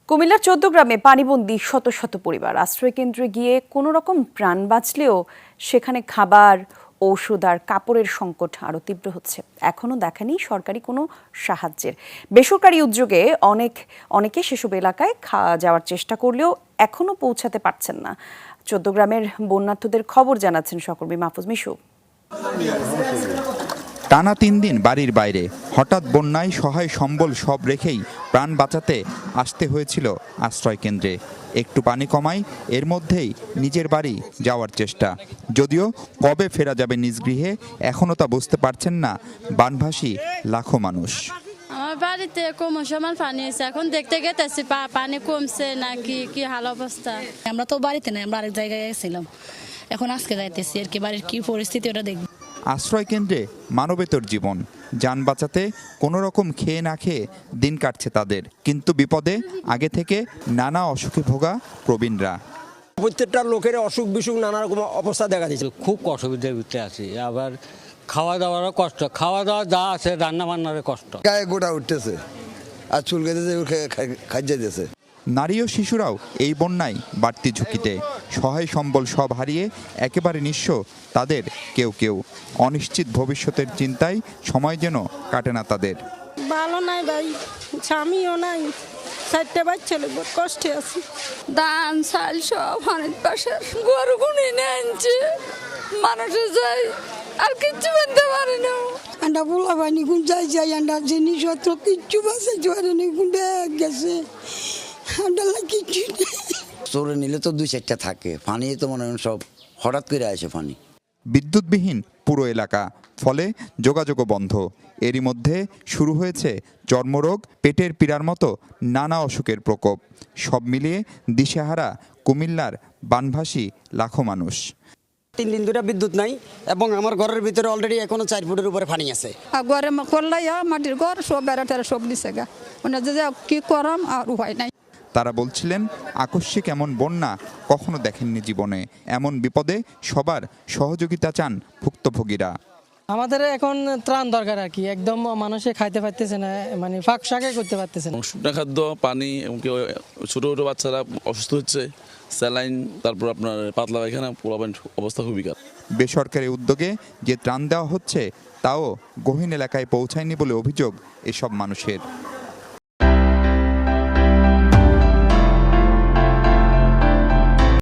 কুমিল্লার চৌদ্দগ্রামে পানিবন্দী শত শত পরিবার আশ্রয়কেন্দ্রে গিয়ে কোনো রকম প্রাণ বাঁচলেও সেখানে খাবার, ঔষধ আর কাপড়ের সংকট আরও তীব্র হচ্ছে। এখনও দেখানি সরকারি কোনো সাহায্যের। বেসরকারি উদ্যোগে অনেকে সেসব এলাকায় যাওয়ার চেষ্টা করলেও এখনও পৌঁছাতে পারছেন না। চৌদ্দগ্রামের বন্যার্তদের খবর জানাচ্ছেন সহকর্মী মাহফুজ মিশু। টানা 3 দিন বাড়ির বাইরে, হঠাৎ বন্যায় সহায় সম্বল সব রেখেই প্রাণ বাঁচাতে আসতে হয়েছিল আশ্রয় কেন্দ্রে। একটু পানি কমায় এর মধ্যেই নিজের বাড়ি যাওয়ার চেষ্টা। যদিও কবে ফেরা যাবে নিজ গৃহে এখনও তা বুঝতে পারছেন না বানভাসী লাখো মানুষ। আমার বাড়িতে সময় পানি হয়েছে, এখন দেখতে গেতেছি পানি কমছে নাকি কি হাল অবস্থা। আমরা তো বাড়িতে নাই, আমরা আরেক জায়গায় গেছিলাম, এখন আজকে যাইতেছি আর কি, বাড়ির কি পরিস্থিতি ওটা দেখব। আশ্রয় কেন্দ্রে মানবেতর জীবন, যান বাঁচাতে কোনো রকম খেয়ে না খেয়ে দিন কাটছে তাদের। কিন্তু বিপদে আগে থেকে নানা অসুখে ভোগা প্রবীণরা। প্রত্যেকটা লোকের অসুখ বিসুখ নানা রকম অবস্থা দেখা দিচ্ছে। খুব অসুবিধার ভিতরে আছি, আবার খাওয়া দাওয়ারও কষ্ট, খাওয়া দাওয়া যা আছে রান্না বান্নারও কষ্ট। গায়ে গোটা উঠতেছে আর চুল কেটেছে, খাইয়ে দিয়েছে। নারী ও শিশুরাও এই বন্যায় বাড়তি ঝুঁকিতে। সহায় সম্বল সব হারিয়ে একেবারে নিঃস্ব তাদের কেউ কেউ। অনিশ্চিত ভবিষ্যতের চিন্তায় সময় যেন কাটে না তাদের। ভালো নাই ভাই, স্বামীও নাই, 4টে বাচ্চা লোক, কষ্টে আছি। ধান চাল সব অনেক পাশে গরু গুনি আনছে, মানুষের যাই আর কিচ্ছু বলতে পারে না। আন্ডা বলা পাইনি কোন যাই আন্ডা জিনিসপত্র কিচ্ছু বাঁচাইতে পারেনি, কোন গেছে আন্ডালা কিচ্ছু। চোরে নিলে তো 2-4টা থাকে, পানি তো মনে হয় সব হঠাৎ করে আসে পানি। বিদ্যুৎবিহীন পুরো এলাকা, ফলে যোগাযোগও বন্ধ। এরই মধ্যে শুরু হয়েছে চর্মরোগ, পেটের পীড়ার মতো নানা অসুখের প্রকোপ। সব মিলিয়ে দিশেহারা কুমিল্লার বানভাসী লাখো মানুষ। 3 দিন ধরে বিদ্যুৎ নাই এবং আমার ঘরের ভিতরে অলরেডি এখনো 4 ফুটের উপরে পানি আছে। ঘরে করলাইয়া মাটির ঘর সব বেড়াটারা সব দিছে গা, মানে যে কি করাম আর উপায় নাই। তারা বলছিলেন আকস্মিক এমন বন্যা কখনো দেখেননি জীবনে। এমন বিপদে সবার সহযোগিতা চান ভুক্তভোগীরা। আমাদের এখন ত্রাণ দরকার আর কি, একদম মানুষে খাইতে পারতেছে না, মানে ফাঁক শাকে করতে পারতেছে না। শুকনা খাদ্য, পানি, এমনকি ছোট ছোট বাচ্চারা অসুস্থ হচ্ছে, স্যালাইন, তারপর আপনার পাতলা পায়খানা, পোলাপাইন অবস্থা খুবই খারাপ। বেসরকারি উদ্যোগে যে ত্রাণ দেওয়া হচ্ছে তাও গহীন এলাকায় পৌঁছায়নি বলে অভিযোগ এসব মানুষের।